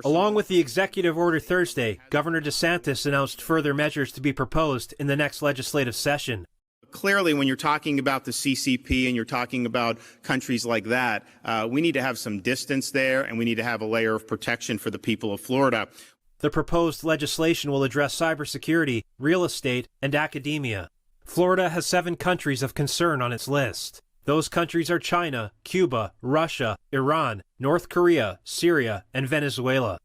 Along with the executive order Thursday, Governor DeSantis announced further measures to be proposed in the next legislative session. Clearly, when you're talking about the CCP and you're talking about countries like that, we need to have some distance there, and we need to have a layer of protection for the people of Florida. The proposed legislation will address cybersecurity, real estate, and academia. Florida has 7 countries of concern on its list. Those countries are China, Cuba, Russia, Iran, North Korea, Syria, and Venezuela.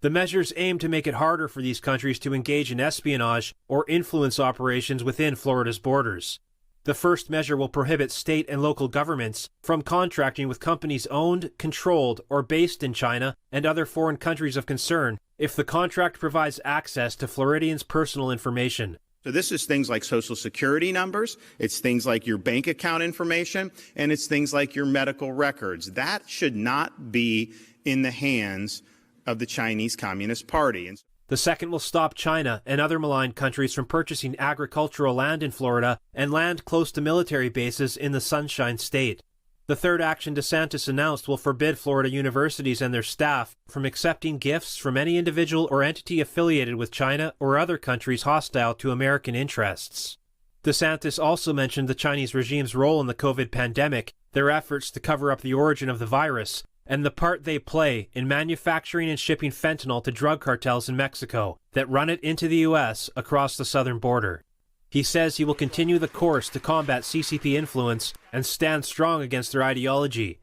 The measures aim to make it harder for these countries to engage in espionage or influence operations within Florida's borders. The first measure will prohibit state and local governments from contracting with companies owned, controlled, or based in China and other foreign countries of concern if the contract provides access to Floridians' personal information. So this is things like social security numbers, it's things like your bank account information, and it's things like your medical records. That should not be in the hands of the Chinese Communist Party. The second will stop China and other maligned countries from purchasing agricultural land in Florida and land close to military bases in the Sunshine State. The third action DeSantis announced will forbid Florida universities and their staff from accepting gifts from any individual or entity affiliated with China or other countries hostile to American interests. DeSantis also mentioned the Chinese regime's role in the COVID pandemic, their efforts to cover up the origin of the virus, and the part they play in manufacturing and shipping fentanyl to drug cartels in Mexico that run it into the U.S. across the southern border. He says he will continue the course to combat CCP influence and stand strong against their ideology.